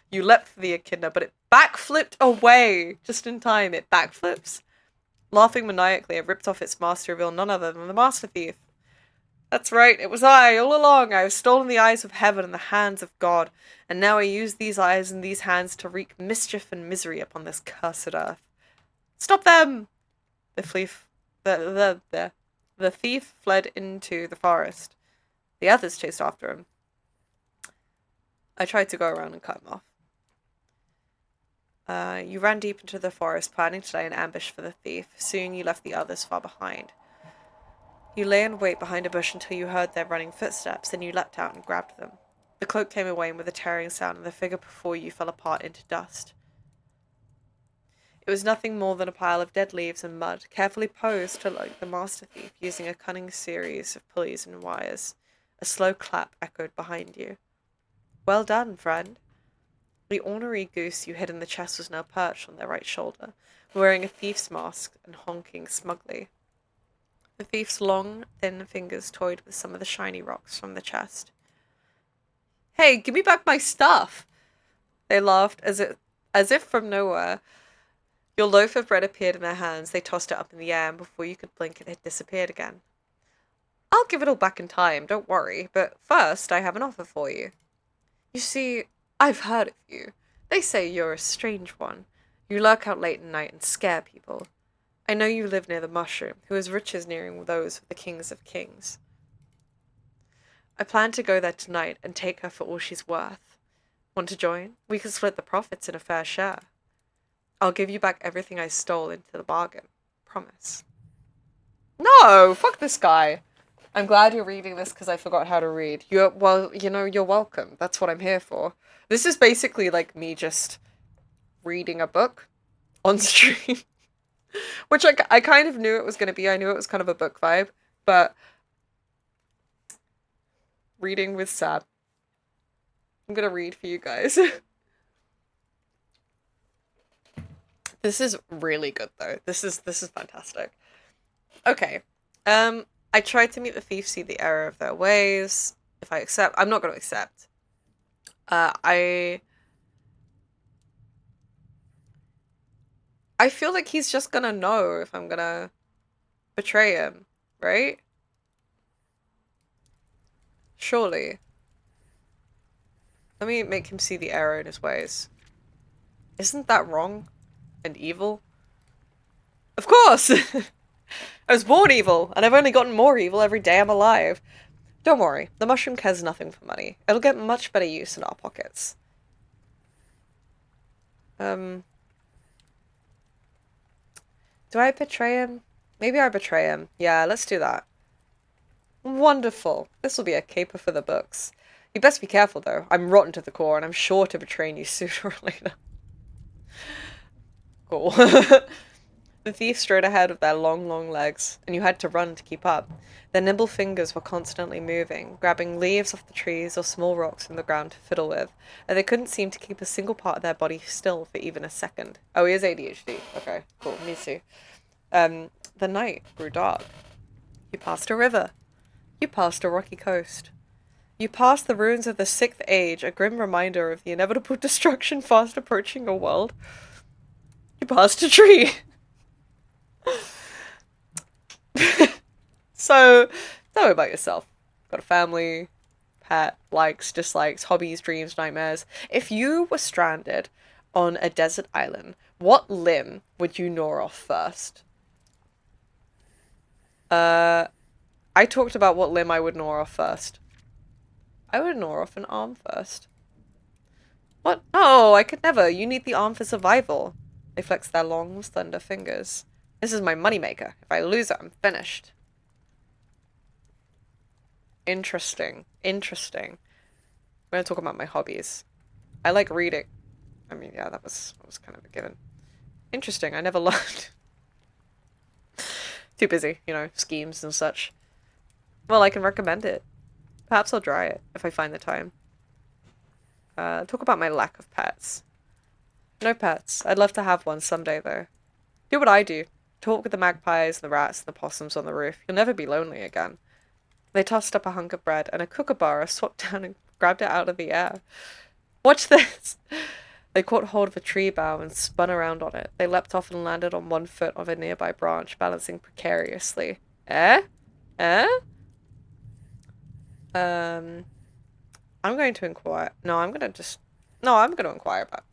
You leapt for the echidna, but it backflipped away! Just in time, it backflips. Laughing maniacally, it ripped off its mask to reveal none other than the Master Thief. That's right, it was I, all along. I have stolen the eyes of heaven and the hands of God, and now I use these eyes and these hands to wreak mischief and misery upon this cursed earth. Stop them! The thief fled into the forest. The others chased after him. I tried to go around and cut him off. You ran deep into the forest, planning to lay an ambush for the thief. Soon you left the others far behind. You lay in wait behind a bush until you heard their running footsteps, then you leapt out and grabbed them. The cloak came away with a tearing sound, and the figure before you fell apart into dust. It was nothing more than a pile of dead leaves and mud, carefully posed to like the Master Thief, using a cunning series of pulleys and wires. A slow clap echoed behind you. Well done, friend. The ornery goose you hid in the chest was now perched on their right shoulder, wearing a thief's mask and honking smugly. The thief's long, thin fingers toyed with some of the shiny rocks from the chest. Hey, give me back my stuff! They laughed as if from nowhere. Your loaf of bread appeared in their hands. They tossed it up in the air, and before you could blink, it had disappeared again. I'll give it all back in time, don't worry, but first I have an offer for you. You see, I've heard of you. They say you're a strange one. You lurk out late at night and scare people. I know you live near the mushroom, whose riches nearing those of the kings of kings. I plan to go there tonight and take her for all she's worth. Want to join? We can split the profits in a fair share. I'll give you back everything I stole into the bargain. Promise. No! Fuck this guy. I'm glad you're reading this because I forgot how to read. You're welcome. That's what I'm here for. This is basically like me just reading a book on stream. Which I kind of knew it was going to be. I knew it was kind of a book vibe. But reading with Sab. I'm going to read for you guys. This is really good though. This is fantastic. Okay. I tried to meet the thief, see the error of their ways. If I accept, I'm not going to accept. I feel like he's just gonna know if I'm gonna betray him, right? Surely. Let me make him see the error in his ways. Isn't that wrong? And evil? Of course! I was born evil, and I've only gotten more evil every day I'm alive. Don't worry, the mushroom cares nothing for money. It'll get much better use in our pockets. Do I betray him? Maybe I betray him. Yeah, let's do that. Wonderful. This will be a caper for the books. You best be careful, though. I'm rotten to the core, and I'm sure to betray you sooner or later. Cool. The thieves strode ahead with their long, long legs, and you had to run to keep up. Their nimble fingers were constantly moving, grabbing leaves off the trees or small rocks from the ground to fiddle with, and they couldn't seem to keep a single part of their body still for even a second. Oh, he has ADHD. Okay, cool. Me too. The night grew dark. You passed a river. You passed a rocky coast. You passed the ruins of the Sixth Age, a grim reminder of the inevitable destruction fast approaching your world. You passed a tree. So, tell me about yourself. Got a family, pet, likes, dislikes, hobbies, dreams, nightmares. If you were stranded on a desert island, what limb would you gnaw off first? I talked about what limb I would gnaw off first. I would gnaw off an arm first. What? No, I could never. You need the arm for survival. They flexed their long, slender fingers. This is my moneymaker. If I lose it, I'm finished. Interesting. Interesting. I'm going to talk about my hobbies. I like reading. I mean, yeah, that was kind of a given. Interesting. I never learned. Too busy, you know, schemes and such. Well, I can recommend it. Perhaps I'll try it if I find the time. Talk about my lack of pets. No pets. I'd love to have one someday, though. Do what I do. Talk with the magpies, the rats, and the possums on the roof. You'll never be lonely again. They tossed up a hunk of bread, and a kookaburra swooped down and grabbed it out of the air. Watch this! They caught hold of a tree bough and spun around on it. They leapt off and landed on one foot of a nearby branch, balancing precariously. Eh? Eh? I'm going to inquire. No, I'm going to inquire about.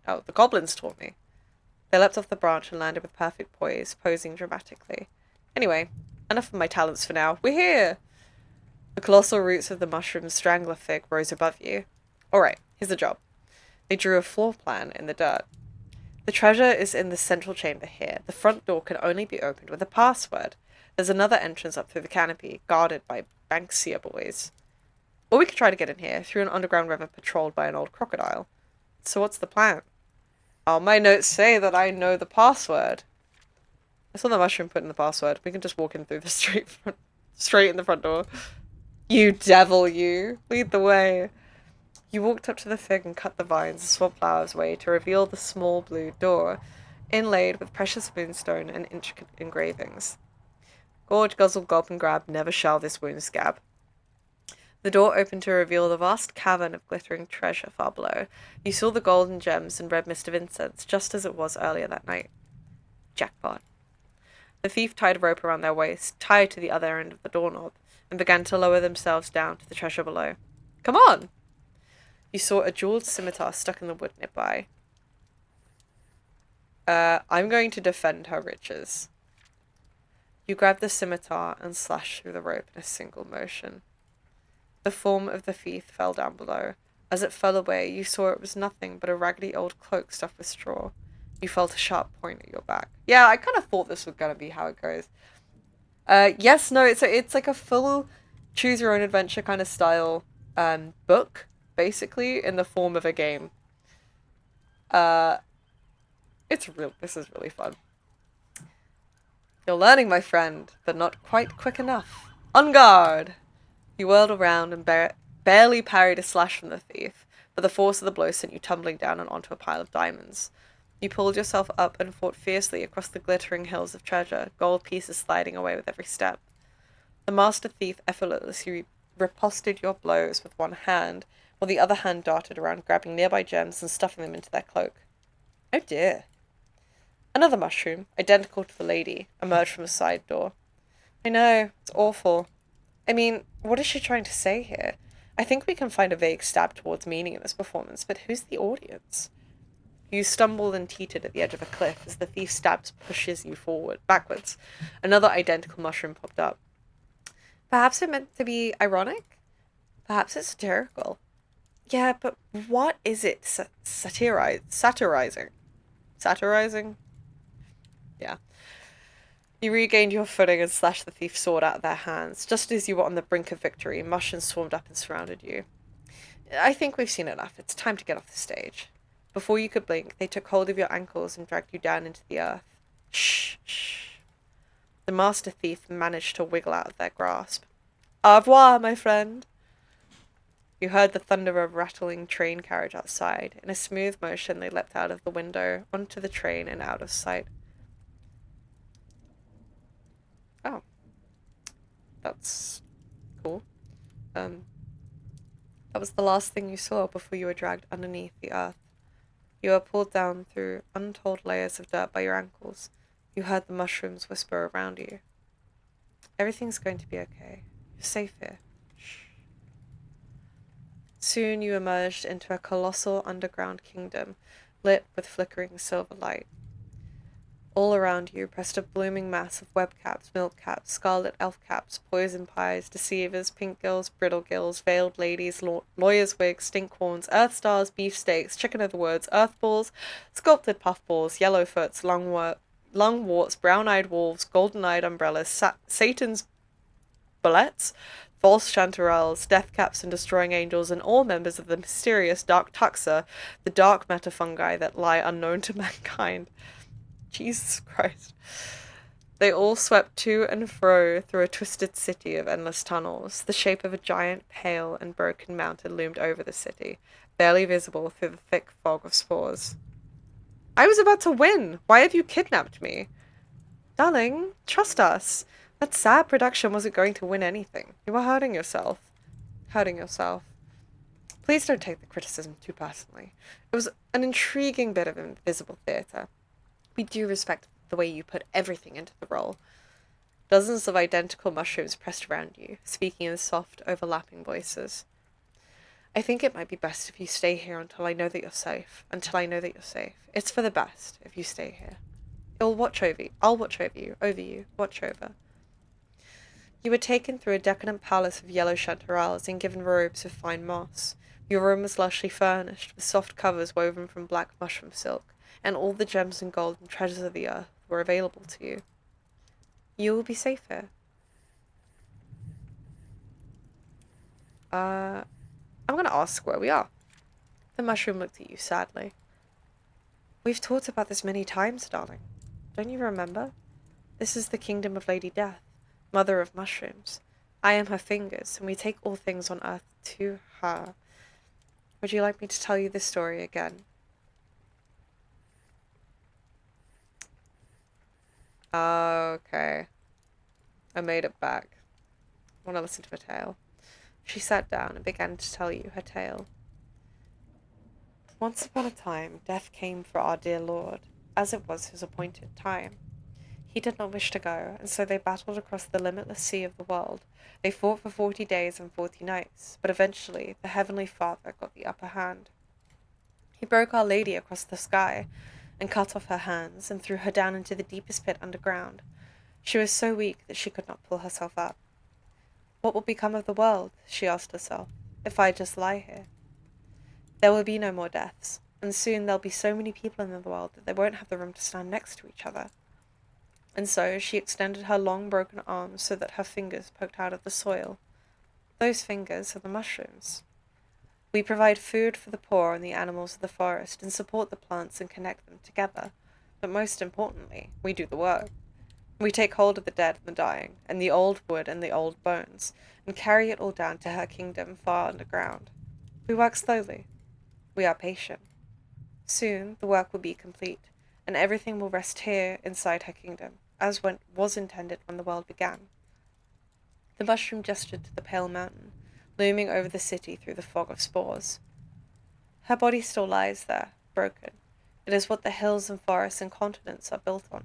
Oh, the goblins taught me. They leapt off the branch and landed with perfect poise, posing dramatically. Anyway, enough of my talents for now. We're here! The colossal roots of the mushroom strangler fig rose above you. Alright, here's the job. They drew a floor plan in the dirt. The treasure is in the central chamber here. The front door can only be opened with a password. There's another entrance up through the canopy, guarded by Banksia boys. Or we could try to get in here, through an underground river patrolled by an old crocodile. So what's the plan? Oh, my notes say that I know the password. I saw the mushroom put in the password. We can just walk in through the straight in the front door. You devil, you. Lead the way. You walked up to the fig and cut the vines and swabbed flowers away to reveal the small blue door, inlaid with precious moonstone and intricate engravings. Gorge, guzzle, gulp, and grab, never shall this wound scab. The door opened to reveal the vast cavern of glittering treasure far below. You saw the golden gems and red mist of incense, just as it was earlier that night. Jackpot. The thief tied a rope around their waist, tied to the other end of the doorknob, and began to lower themselves down to the treasure below. Come on! You saw a jeweled scimitar stuck in the wood nearby. I'm going to defend her riches. You grabbed the scimitar and slashed through the rope in a single motion. The form of the thief fell down below. As it fell away, you saw it was nothing but a raggedy old cloak stuffed with straw. You felt a sharp point at your back. Yeah, I kind of thought this was gonna be how it goes. Yes, no, it's like a full choose your own adventure kind of style book, basically, in the form of a game. This is really fun. You're learning, my friend, but not quite quick enough. On guard! You whirled around and barely parried a slash from the thief, but the force of the blow sent you tumbling down and onto a pile of diamonds. You pulled yourself up and fought fiercely across the glittering hills of treasure, gold pieces sliding away with every step. The master thief effortlessly riposted your blows with one hand, while the other hand darted around, grabbing nearby gems and stuffing them into their cloak. Oh dear. Another mushroom, identical to the lady, emerged from a side door. I know, it's awful. I mean, what is she trying to say here? I think we can find a vague stab towards meaning in this performance, but who's the audience? You stumbled and teetered at the edge of a cliff as the thief stabs pushes you backwards. Another identical mushroom popped up. Perhaps it meant to be ironic? Perhaps it's satirical. Yeah, but what is it satirizing? Satirizing? Yeah. You regained your footing and slashed the thief's sword out of their hands. Just as you were on the brink of victory, mushrooms swarmed up and surrounded you. I think we've seen enough. It's time to get off the stage. Before you could blink, they took hold of your ankles and dragged you down into the earth. Shh, shh. The master thief managed to wiggle out of their grasp. Au revoir, my friend. You heard the thunder of a rattling train carriage outside. In a smooth motion, they leapt out of the window, onto the train, and out of sight. Oh. That's cool. That was the last thing you saw before you were dragged underneath the earth. You were pulled down through untold layers of dirt by your ankles. You heard the mushrooms whisper around you. Everything's going to be okay. You're safe here. Shh. Soon you emerged into a colossal underground kingdom, lit with flickering silver light. All around you pressed a blooming mass of webcaps, milkcaps, scarlet elf-caps, poison pies, deceivers, pink girls, brittle gills, veiled ladies, lawyers' wigs, stinkhorns, earth stars, beefsteaks, chicken of the woods, earth balls, sculpted puffballs, yellowfoots, lungworts, brown-eyed wolves, golden-eyed umbrellas, Satan's bullets, false chanterelles, deathcaps and destroying angels, and all members of the mysterious dark tuxa, the dark matter fungi that lie unknown to mankind. Jesus Christ. They all swept to and fro through a twisted city of endless tunnels. The shape of a giant, pale, and broken mountain loomed over the city, barely visible through the thick fog of spores. I was about to win! Why have you kidnapped me? Darling, trust us. That sad production wasn't going to win anything. You were hurting yourself. Hurting yourself. Please don't take the criticism too personally. It was an intriguing bit of invisible theatre. We do respect the way you put everything into the role. Dozens of identical mushrooms pressed around you, speaking in soft, overlapping voices. I think it might be best if you stay here until I know that you're safe. It's for the best if you stay here. I'll watch over you, watch over. You were taken through a decadent palace of yellow chanterelles and given robes of fine moss. Your room was lushly furnished, with soft covers woven from black mushroom silk, and all the gems and gold and treasures of the earth were available to you. You will be safe here. I'm gonna ask where we are. The mushroom looked at you sadly. We've talked about this many times, darling. Don't you remember? This is the kingdom of Lady Death, mother of mushrooms. I am her fingers, and we take all things on earth to her. Would you like me to tell you this story again? Okay. I made it back. I want to listen to her tale. She sat down and began to tell you her tale. Once upon a time, death came for our dear Lord, as it was his appointed time. He did not wish to go, and so they battled across the limitless sea of the world. They fought for 40 days and 40 nights, but eventually the Heavenly Father got the upper hand. He broke Our Lady across the sky, and cut off her hands, and threw her down into the deepest pit underground. She was so weak that she could not pull herself up. What will become of the world, she asked herself, if I just lie here? There will be no more deaths, and soon there'll be so many people in the world that they won't have the room to stand next to each other. And so she extended her long broken arms so that her fingers poked out of the soil. Those fingers are the mushrooms. We provide food for the poor and the animals of the forest, and support the plants and connect them together. But most importantly, we do the work. We take hold of the dead and the dying, and the old wood and the old bones, and carry it all down to her kingdom far underground. We work slowly. We are patient. Soon the work will be complete, and everything will rest here inside her kingdom, as was intended when the world began. The mushroom gestured to the pale mountain, looming over the city through the fog of spores. Her body still lies there, broken. It is what the hills and forests and continents are built on.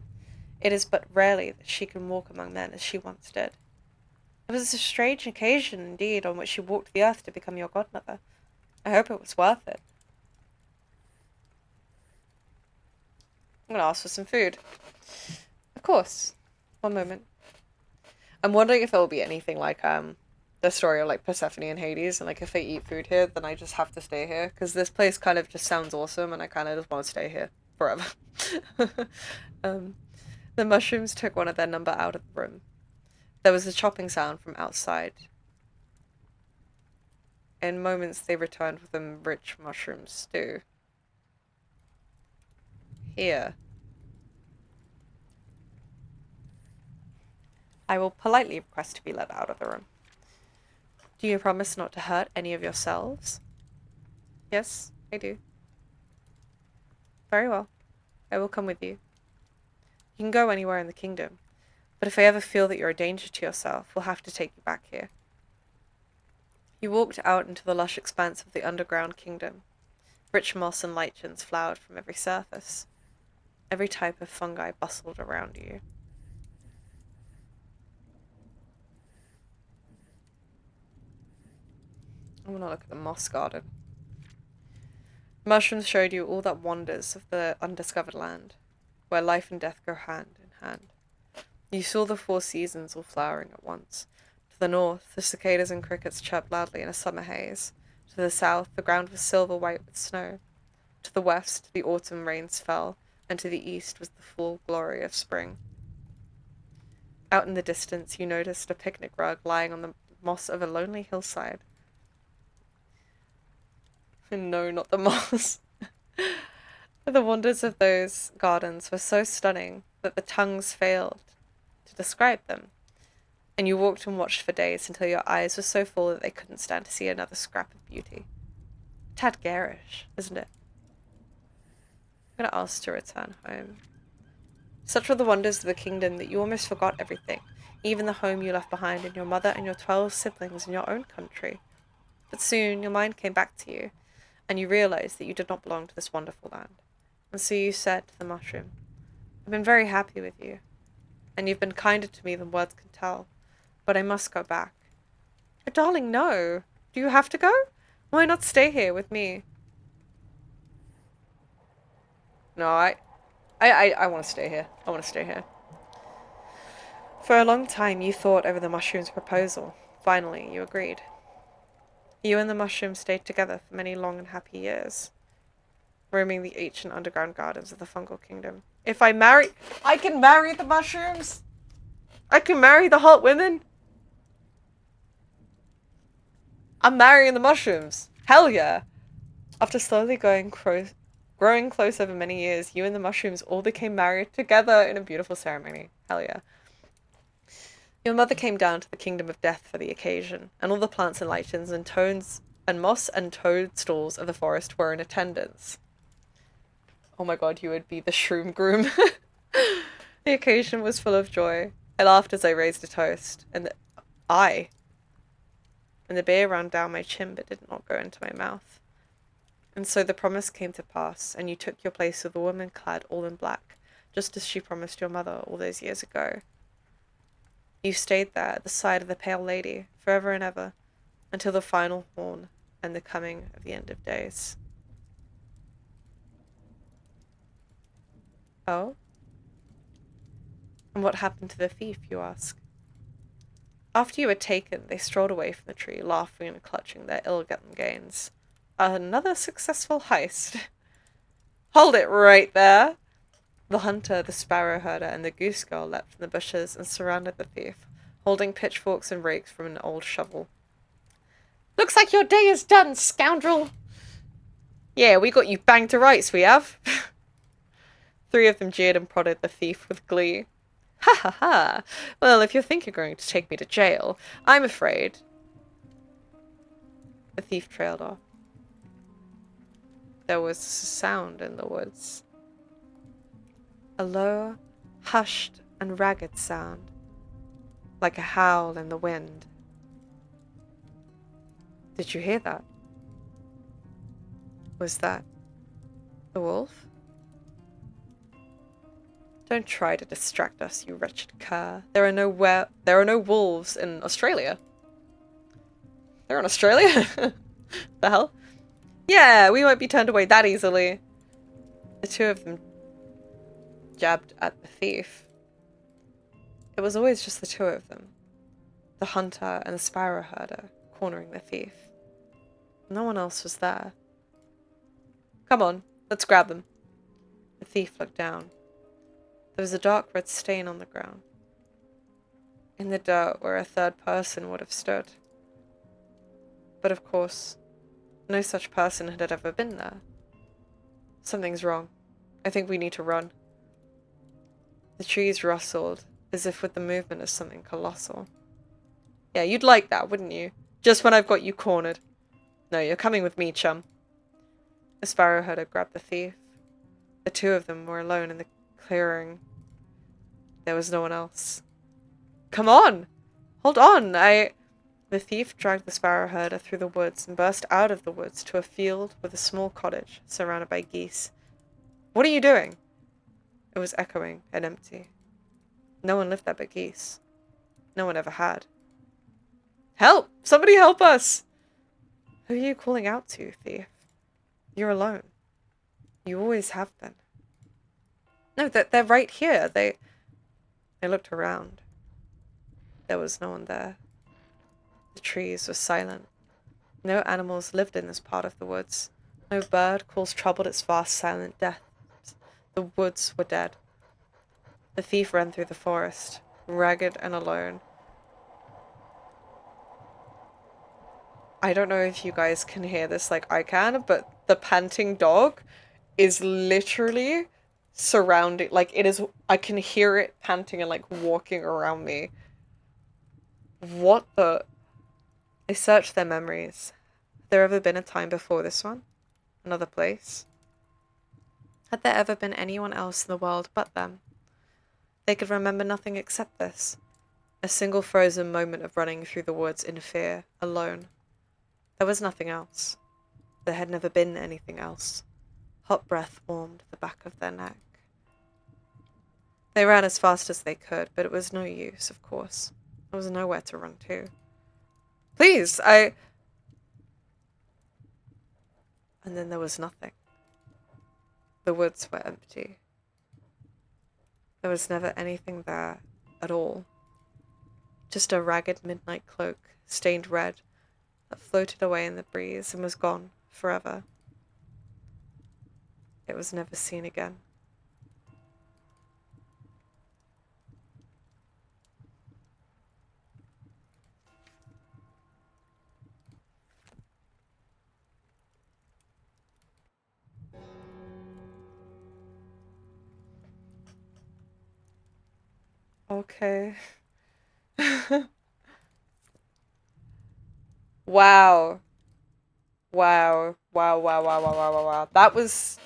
It is but rarely that she can walk among men as she once did. It was a strange occasion indeed on which she walked the earth to become your godmother. I hope it was worth it. I'm gonna ask for some food. Of course. One moment. I'm wondering if it'll be anything like the story of like Persephone and Hades, and like if I eat food here, then I just have to stay here because this place kind of just sounds awesome, and I kind of just want to stay here forever. um, the mushrooms took one of their number out of the room. There was a chopping sound from outside. In moments, they returned with a rich mushroom stew. Here. I will politely request to be let out of the room. Do you promise not to hurt any of yourselves? Yes, I do. Very well. I will come with you. You can go anywhere in the kingdom, but if I ever feel that you're a danger to yourself, we'll have to take you back here. You walked out into the lush expanse of the underground kingdom. Rich moss and lichens flowered from every surface. Every type of fungi bustled around you. I want to look at the moss garden. Mushrooms showed you all that wonders of the undiscovered land, where life and death go hand in hand. You saw the 4 seasons all flowering at once. To the north, the cicadas and crickets chirped loudly in a summer haze. To the south, the ground was silver white with snow. To the west, the autumn rains fell, and to the east was the full glory of spring. Out in the distance, you noticed a picnic rug lying on the moss of a lonely hillside. No, not the moss. The wonders of those gardens were so stunning that the tongues failed to describe them, and you walked and watched for days until your eyes were so full that they couldn't stand to see another scrap of beauty. A tad garish, isn't it? I'm gonna ask to return home. Such were the wonders of the kingdom that you almost forgot everything, even the home you left behind and your mother and your 12 siblings in your own country. But soon your mind came back to you, and you realized that you did not belong to this wonderful land. And so you said to the mushroom, I've been very happy with you, and you've been kinder to me than words can tell, but I must go back. Oh, darling, no. Do you have to go? Why not stay here with me? No, I want to stay here. I want to stay here. For a long time, you thought over the mushroom's proposal. Finally, you agreed. You and the mushroom stayed together for many long and happy years, roaming the ancient underground gardens of the fungal kingdom. If I marry... I can marry the mushrooms! I can marry the hot women! I'm marrying the mushrooms! Hell yeah! After slowly growing close over many years, you and the mushrooms all became married together in a beautiful ceremony. Hell yeah. Your mother came down to the kingdom of death for the occasion, and all the plants and lichens and toads and moss and toadstools of the forest were in attendance. Oh my god, you would be the shroom groom. The occasion was full of joy. I laughed as I raised a toast, and the beer ran down my chin but did not go into my mouth. And so the promise came to pass, and you took your place with a woman clad all in black, just as she promised your mother all those years ago. You stayed there at the side of the pale lady, forever and ever, until the final horn and the coming of the end of days. Oh? And what happened to the thief, you ask? After you were taken, they strolled away from the tree, laughing and clutching their ill-gotten gains. Another successful heist. Hold it right there! The hunter, the sparrow herder, and the goose girl leapt from the bushes and surrounded the thief, holding pitchforks and rakes from an old shovel. Looks like your day is done, scoundrel! Yeah, we got you banged to rights, we have. 3 of them jeered and prodded the thief with glee. Ha ha ha! Well, if you think you're going to take me to jail, I'm afraid. The thief trailed off. There was a sound in the woods. A low, hushed, and ragged sound, like a howl in the wind. Did you hear that? Was that a wolf? Don't try to distract us, you wretched cur. There are no wolves in Australia. They're in Australia? The hell? Yeah, we won't be turned away that easily. The two of them jabbed at the thief. It was always just the two of them. The hunter and the sparrow herder cornering the thief. No one else was there. Come on, let's grab them. The thief looked down. There was a dark red stain on the ground. In the dirt where a third person would have stood. But of course, no such person had ever been there. Something's wrong. I think we need to run. The trees rustled, as if with the movement of something colossal. Yeah, you'd like that, wouldn't you? Just when I've got you cornered. No, you're coming with me, chum. The sparrow herder grabbed the thief. The two of them were alone in the clearing. There was no one else. Come on! Hold on, The thief dragged the sparrow herder through the woods and burst out of the woods to a field with a small cottage surrounded by geese. What are you doing? It was echoing and empty. No one lived there but geese. No one ever had. Help! Somebody help us! Who are you calling out to, thief? You're alone. You always have been. No, they're right here. They looked around. There was no one there. The trees were silent. No animals lived in this part of the woods. No bird calls troubled its vast silent depths. The woods were dead. The thief ran through the forest, ragged and alone. I don't know if you guys can hear this like I can, but the panting dog is literally surrounding, like it is, I can hear it panting and like walking around me. What the? I searched their memories. Had there ever been a time before this one? Another place? Had there ever been anyone else in the world but them? They could remember nothing except this. A single frozen moment of running through the woods in fear, alone. There was nothing else. There had never been anything else. Hot breath warmed the back of their neck. They ran as fast as they could, but it was no use, of course. There was nowhere to run to. Please, And then there was nothing. The woods were empty. There was never anything there at all. Just a ragged midnight cloak, stained red, that floated away in the breeze and was gone forever. It was never seen again. Okay. Wow. Wow. Wow, wow, wow, wow, wow, wow, wow. That was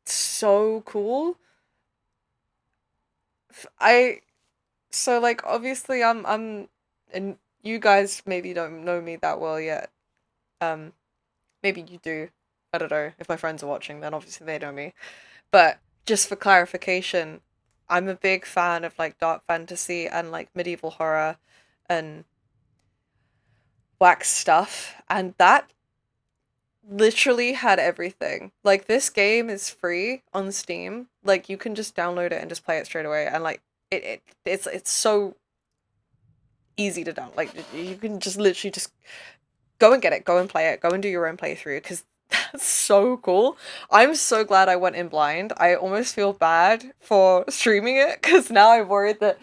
so cool. So like obviously and you guys maybe don't know me that well yet. Maybe you do. I don't know. If my friends are watching, then obviously they know me. But just for clarification, I'm a big fan of like dark fantasy and like medieval horror and wax stuff, and that literally had everything. Like this game is free on Steam. Like you can just download it and just play it straight away, and like it's so easy to download. Like you can just literally just go and get it, go and play it, go and do your own playthrough because that's so cool. I'm so glad I went in blind. I almost feel bad for streaming it because now I'm worried that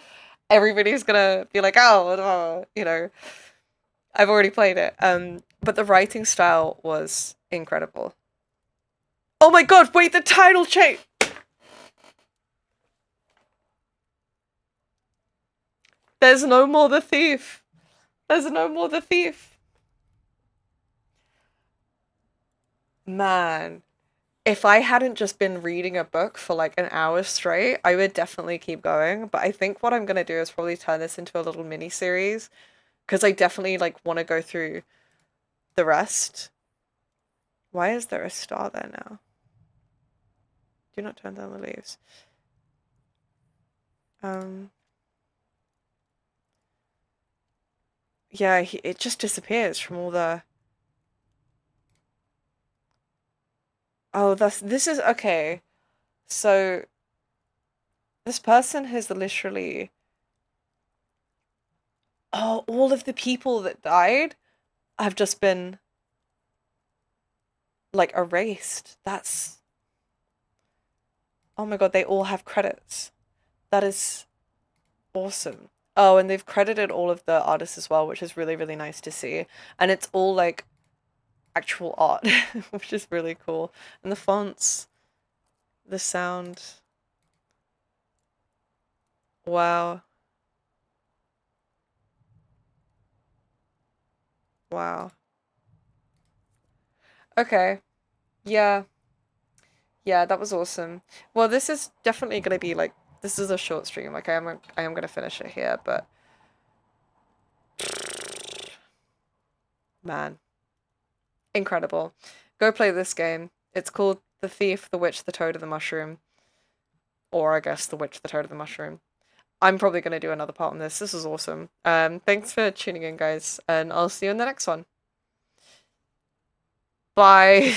everybody's gonna be like, oh, you know, I've already played it. But the writing style was incredible. Oh my god, wait, the title change! There's no more the thief. There's no more the thief. Man, if I hadn't just been reading a book for like an hour straight, I would definitely keep going. But I think what I'm gonna do is probably turn this into a little mini series because I definitely like want to go through the rest. Why is there a star there now? Do not turn down the leaves. Um, yeah, it just disappears from all the... Oh, this is okay. So this person has literally... Oh, all of the people that died have just been like erased. That's... Oh my God, they all have credits. That is awesome. Oh, and they've credited all of the artists as well, which is really, really nice to see. And it's all like actual art, which is really cool. And the fonts, the sound. Wow. Wow. Okay. Yeah. Yeah, that was awesome. Well, this is definitely gonna be like, this is a short stream. Like I am gonna finish it here, but man, incredible. Go play this game. It's called The Thief, the Witch, the Toad, and the Mushroom. Or I guess The Witch, the Toad, and the Mushroom. I'm probably gonna do another part on this. This is awesome. Thanks for tuning in, guys, and I'll see you in the next one. Bye.